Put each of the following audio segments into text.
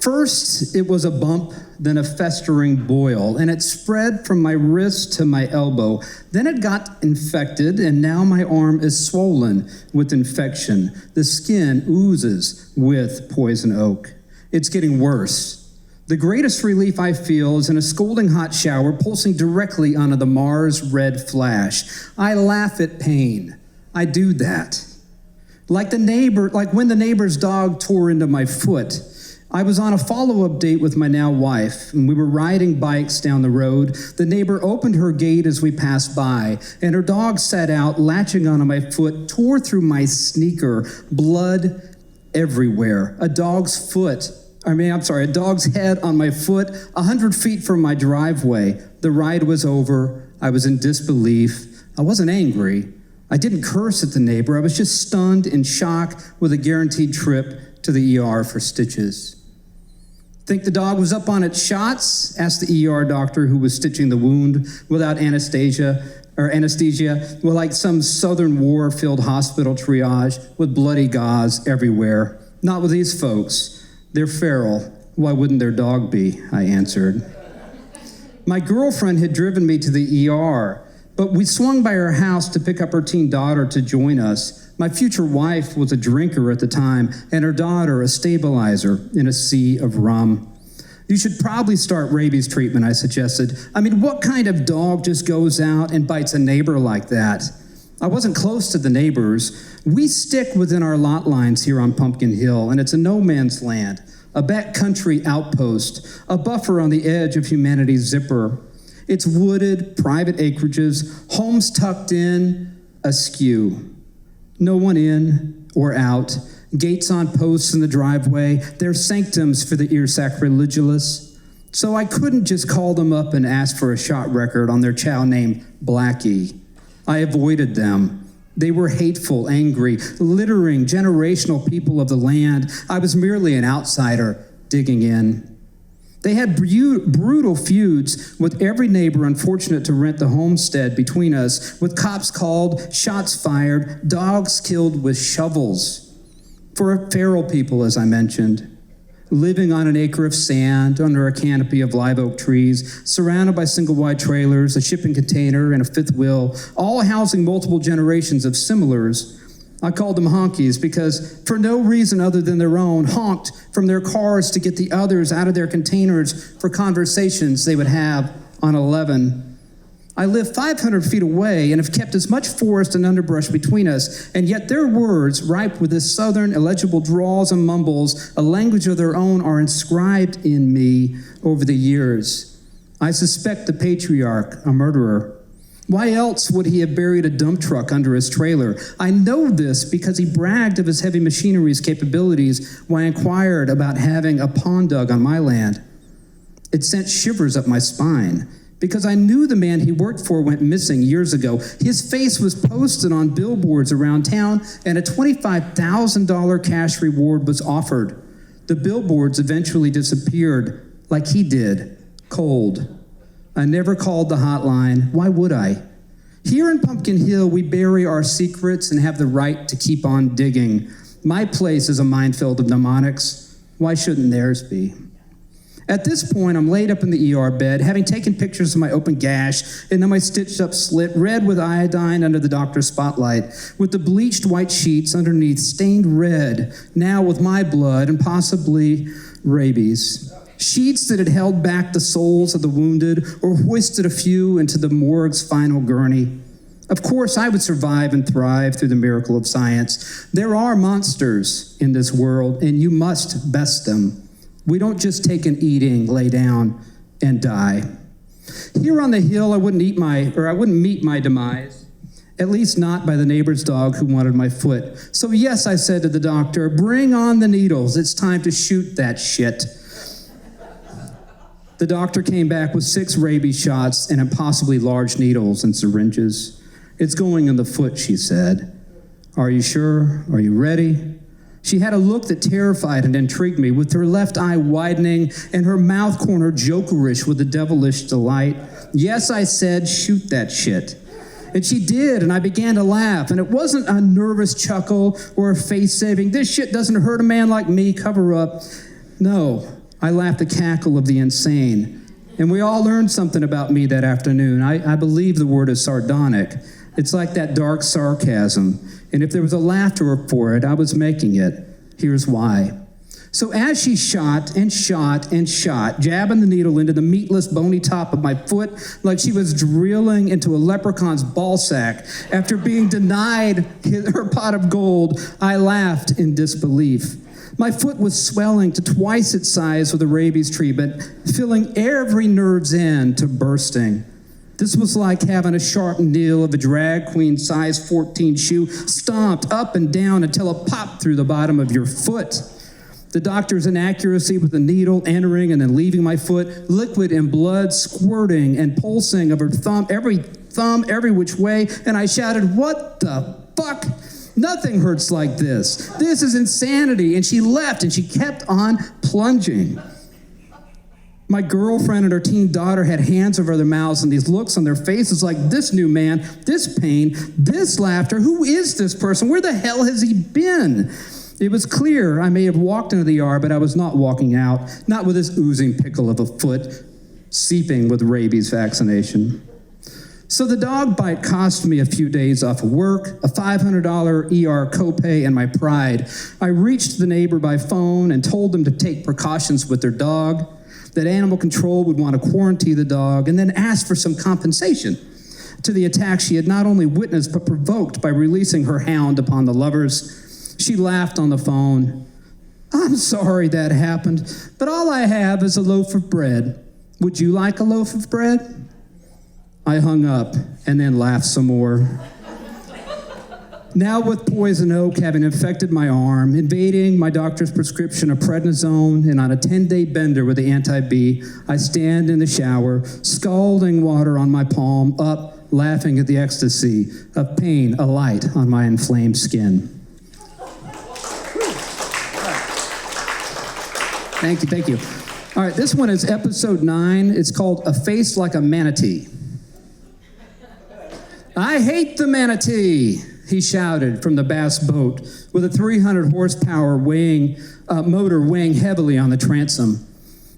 First, it was a bump, then a festering boil, and it spread from my wrist to my elbow. Then it got infected, and now my arm is swollen with infection. The skin oozes with poison oak. It's getting worse. The greatest relief I feel is in a scalding hot shower pulsing directly onto the Mars red flash. I laugh at pain. I do that. Like when the neighbor's dog tore into my foot. I was on a follow-up date with my now wife, and we were riding bikes down the road. The neighbor opened her gate as we passed by, and her dog sat out, latching onto my foot, tore through my sneaker, blood everywhere. A dog's head on my foot, 100 feet from my driveway. The ride was over. I was in disbelief. I wasn't angry. I didn't curse at the neighbor. I was just stunned in shock with a guaranteed trip to the ER for stitches. Think the dog was up on its shots? Asked the ER doctor who was stitching the wound without anesthesia. Well, like some Southern war-filled hospital triage with bloody gauze everywhere. Not with these folks. They're feral. Why wouldn't their dog be? I answered. My girlfriend had driven me to the ER, but we swung by her house to pick up her teen daughter to join us. My future wife was a drinker at the time, and her daughter a stabilizer in a sea of rum. You should probably start rabies treatment, I suggested. I mean, what kind of dog just goes out and bites a neighbor like that? I wasn't close to the neighbors. We stick within our lot lines here on Pumpkin Hill, and it's a no man's land, a backcountry outpost, a buffer on the edge of humanity's zipper. It's wooded, private acreages, homes tucked in, askew. No one in or out, gates on posts in the driveway. They're sanctums for the ear sacrilegious. So I couldn't just call them up and ask for a shot record on their chow named Blackie. I avoided them. They were hateful, angry, littering, generational people of the land. I was merely an outsider digging in. They had brutal feuds with every neighbor unfortunate to rent the homestead between us, with cops called, shots fired, dogs killed with shovels. For feral people, as I mentioned, living on an acre of sand under a canopy of live oak trees, surrounded by single-wide trailers, a shipping container, and a fifth wheel, all housing multiple generations of similars. I called them honkies because, for no reason other than their own, honked from their cars to get the others out of their containers for conversations they would have on 11. I live 500 feet away and have kept as much forest and underbrush between us, and yet their words, ripe with this southern illegible drawls and mumbles, a language of their own, are inscribed in me over the years. I suspect the patriarch, a murderer. Why else would he have buried a dump truck under his trailer? I know this because he bragged of his heavy machinery's capabilities when I inquired about having a pond dug on my land. It sent shivers up my spine because I knew the man he worked for went missing years ago. His face was posted on billboards around town, and a $25,000 cash reward was offered. The billboards eventually disappeared, like he did, cold. I never called the hotline. Why would I? Here in Pumpkin Hill, we bury our secrets and have the right to keep on digging. My place is a minefield of mnemonics. Why shouldn't theirs be? At this point, I'm laid up in the ER bed, having taken pictures of my open gash and then my stitched up slit, red with iodine under the doctor's spotlight, with the bleached white sheets underneath stained red, now with my blood and possibly rabies. Sheets that had held back the souls of the wounded or hoisted a few into the morgue's final gurney. Of course, I would survive and thrive through the miracle of science. There are monsters in this world, and you must best them. We don't just take an eating, lay down, and die. Here on the hill, I wouldn't meet my demise, at least not by the neighbor's dog who wanted my foot. So yes, I said to the doctor, bring on the needles. It's time to shoot that shit. The doctor came back with 6 rabies shots and impossibly large needles and syringes. It's going in the foot, she said. Are you sure? Are you ready? She had a look that terrified and intrigued me, with her left eye widening and her mouth corner jokerish with a devilish delight. Yes, I said, shoot that shit. And she did, and I began to laugh, and it wasn't a nervous chuckle or a face-saving, this shit doesn't hurt a man like me, cover up. No, I laughed the cackle of the insane. And we all learned something about me that afternoon. I believe the word is sardonic. It's like that dark sarcasm. And if there was a laughter for it, I was making it. Here's why. So as she shot and shot and shot, jabbing the needle into the meatless, bony top of my foot like she was drilling into a leprechaun's ball sack after being denied her pot of gold, I laughed in disbelief. My foot was swelling to twice its size with the rabies treatment, filling every nerve's end to bursting. This was like having a sharp nail of a drag queen size 14 shoe stomped up and down until it popped through the bottom of your foot. The doctor's inaccuracy with the needle entering and then leaving my foot, liquid and blood squirting and pulsing of her thumb every which way, and I shouted, "What the fuck? Nothing hurts like this. This is insanity." And she left and she kept on plunging. My girlfriend and her teen daughter had hands over their mouths and these looks on their faces like, this new man, this pain, this laughter, who is this person? Where the hell has he been? It was clear I may have walked into the yard, but I was not walking out, not with this oozing pickle of a foot, seeping with rabies vaccination. So the dog bite cost me a few days off of work, a $500 ER copay, and my pride. I reached the neighbor by phone and told them to take precautions with their dog, that animal control would want to quarantine the dog, and then asked for some compensation to the attack she had not only witnessed but provoked by releasing her hound upon the lovers. She laughed on the phone. "I'm sorry that happened, but all I have is a loaf of bread. Would you like a loaf of bread?" I hung up and then laughed some more. Now with poison oak having infected my arm, invading my doctor's prescription of prednisone, and on a 10-day bender with the anti-B, I stand in the shower, scalding water on my palm, up, laughing at the ecstasy of pain alight on my inflamed skin. Thank you. All right, this one is episode 9. It's called A Face Like a Manatee. "I hate the manatee," he shouted from the bass boat with a 300 horsepower motor weighing heavily on the transom.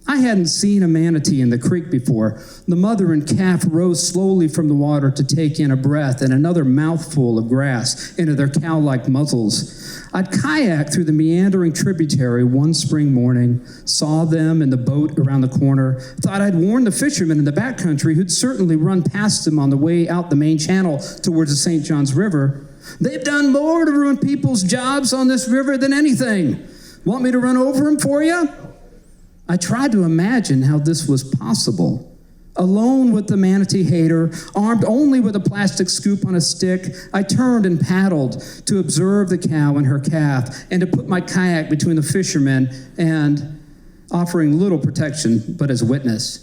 I hadn't seen a manatee in the creek before. The mother and calf rose slowly from the water to take in a breath and another mouthful of grass into their cow-like muzzles. I'd kayaked through the meandering tributary one spring morning, saw them in the boat around the corner, thought I'd warned the fishermen in the backcountry who'd certainly run past them on the way out the main channel towards the St. Johns River. "They've done more to ruin people's jobs on this river than anything. Want me to run over them for you?" I tried to imagine how this was possible. Alone with the manatee hater, armed only with a plastic scoop on a stick, I turned and paddled to observe the cow and her calf and to put my kayak between the fishermen and offering little protection but as witness.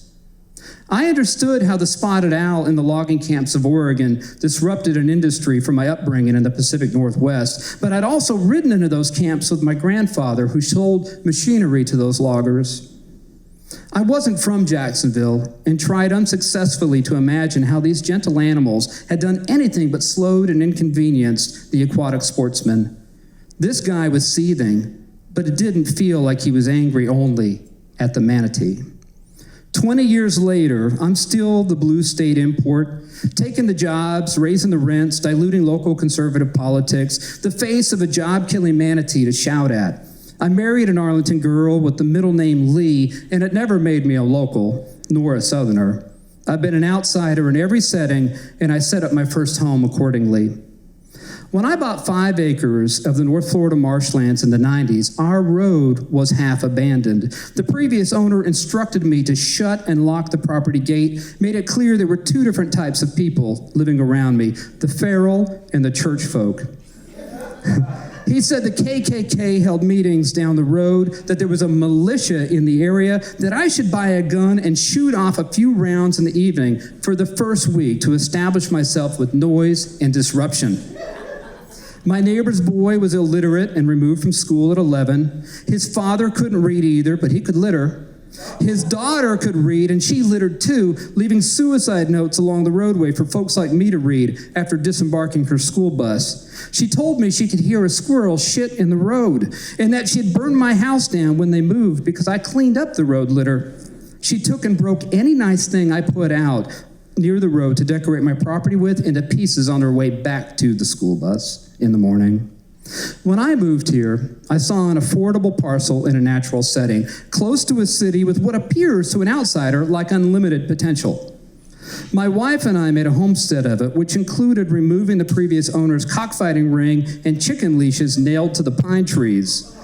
I understood how the spotted owl in the logging camps of Oregon disrupted an industry from my upbringing in the Pacific Northwest, but I'd also ridden into those camps with my grandfather who sold machinery to those loggers. I wasn't from Jacksonville and tried unsuccessfully to imagine how these gentle animals had done anything but slowed and inconvenienced the aquatic sportsman. This guy was seething, but it didn't feel like he was angry only at the manatee. 20 years later, I'm still the blue state import, taking the jobs, raising the rents, diluting local conservative politics, the face of a job-killing manatee to shout at. I married an Arlington girl with the middle name Lee, and it never made me a local, nor a Southerner. I've been an outsider in every setting, and I set up my first home accordingly. When I bought 5 acres of the North Florida marshlands in the 90s, our road was half abandoned. The previous owner instructed me to shut and lock the property gate, made it clear there were 2 different types of people living around me, the feral and the church folk. He said the KKK held meetings down the road, that there was a militia in the area, that I should buy a gun and shoot off a few rounds in the evening for the first week to establish myself with noise and disruption. My neighbor's boy was illiterate and removed from school at 11. His father couldn't read either, but he could litter. His daughter could read, and she littered too, leaving suicide notes along the roadway for folks like me to read after disembarking her school bus. She told me she could hear a squirrel shit in the road, and that she had burned my house down when they moved because I cleaned up the road litter. She took and broke any nice thing I put out near the road to decorate my property with into pieces on her way back to the school bus in the morning. When I moved here, I saw an affordable parcel in a natural setting, close to a city with what appears to an outsider like unlimited potential. My wife and I made a homestead of it, which included removing the previous owner's cockfighting ring and chicken leashes nailed to the pine trees.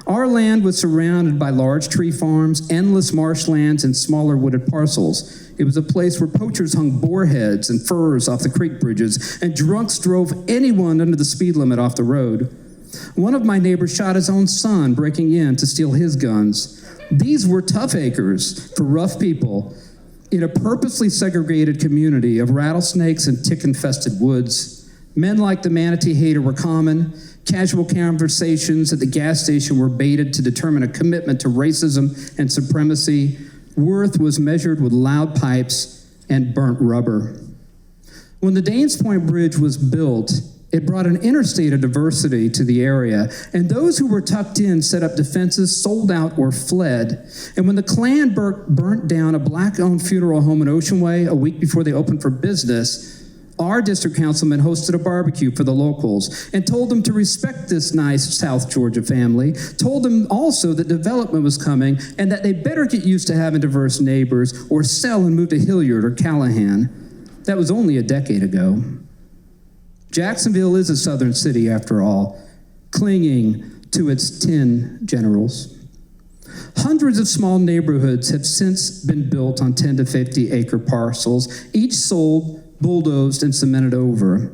Our land was surrounded by large tree farms, endless marshlands, and smaller wooded parcels. It was a place where poachers hung boar heads and furs off the creek bridges, and drunks drove anyone under the speed limit off the road. One of my neighbors shot his own son breaking in to steal his guns. These were tough acres for rough people in a purposely segregated community of rattlesnakes and tick-infested woods. Men like the manatee hater were common. Casual conversations at the gas station were baited to determine a commitment to racism and supremacy. Worth was measured with loud pipes and burnt rubber. When the Danes Point Bridge was built, it brought an interstate of diversity to the area, and those who were tucked in set up defenses, sold out, or fled. And when the Klan burnt down a black-owned funeral home in Ocean Way a week before they opened for business, our district councilman hosted a barbecue for the locals and told them to respect this nice South Georgia family, told them also that development was coming and that they better get used to having diverse neighbors or sell and move to Hilliard or Callahan. That was only a decade ago. Jacksonville is a southern city, after all, clinging to its tin generals. Hundreds of small neighborhoods have since been built on 10 to 50 acre parcels, each sold, bulldozed, and cemented over.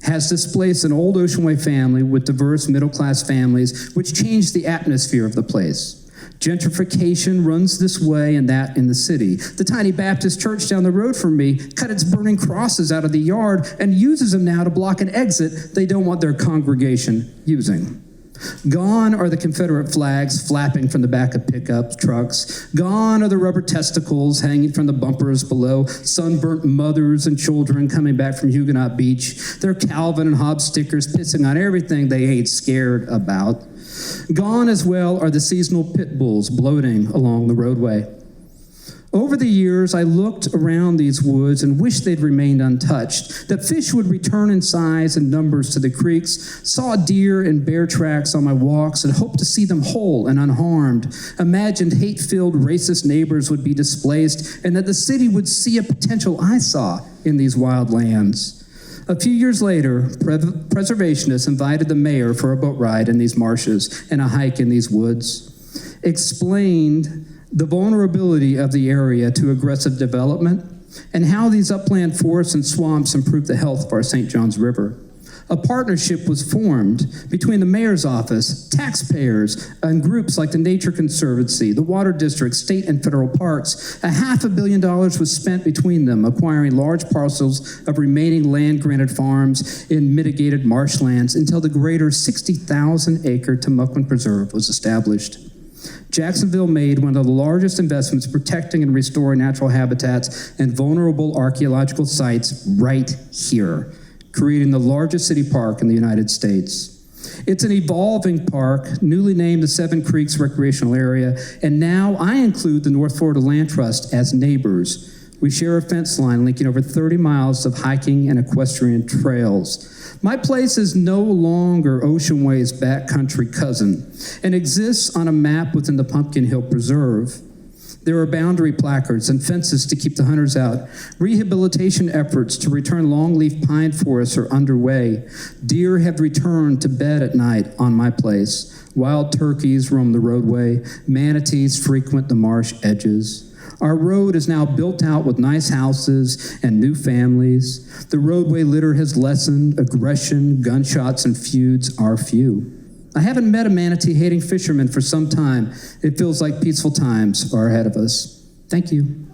Has displaced an old Ocean Way family with diverse middle-class families, which changed the atmosphere of the place. Gentrification runs this way and that in the city. The tiny Baptist church down the road from me cut its burning crosses out of the yard and uses them now to block an exit they don't want their congregation using. Gone are the Confederate flags flapping from the back of pickup trucks. Gone are the rubber testicles hanging from the bumpers below sunburnt mothers and children coming back from Huguenot Beach. Their Calvin and Hobbes stickers pissing on everything they ain't scared about. Gone as well are the seasonal pit bulls bloating along the roadway. Over the years, I looked around these woods and wished they'd remained untouched, that fish would return in size and numbers to the creeks, saw deer and bear tracks on my walks and hoped to see them whole and unharmed, imagined hate-filled racist neighbors would be displaced and that the city would see a potential I saw in these wild lands. A few years later, preservationists invited the mayor for a boat ride in these marshes and a hike in these woods, explained the vulnerability of the area to aggressive development, and how these upland forests and swamps improve the health of our St. Johns River. A partnership was formed between the mayor's office, taxpayers, and groups like the Nature Conservancy, the Water District, state and federal parks. $500 million was spent between them, acquiring large parcels of remaining land-granted farms in mitigated marshlands until the greater 60,000-acre Timucuan Preserve was established. Jacksonville made one of the largest investments protecting and restoring natural habitats and vulnerable archaeological sites right here, creating the largest city park in the United States. It's an evolving park, newly named the Seven Creeks Recreational Area, and now I include the North Florida Land Trust as neighbors. We share a fence line linking over 30 miles of hiking and equestrian trails. My place is no longer Ocean Way's backcountry cousin and exists on a map within the Pumpkin Hill Preserve. There are boundary placards and fences to keep the hunters out. Rehabilitation efforts to return longleaf pine forests are underway. Deer have returned to bed at night on my place. Wild turkeys roam the roadway. Manatees frequent the marsh edges. Our road is now built out with nice houses and new families. The roadway litter has lessened. Aggression, gunshots, and feuds are few. I haven't met a manatee-hating fisherman for some time. It feels like peaceful times are ahead of us. Thank you.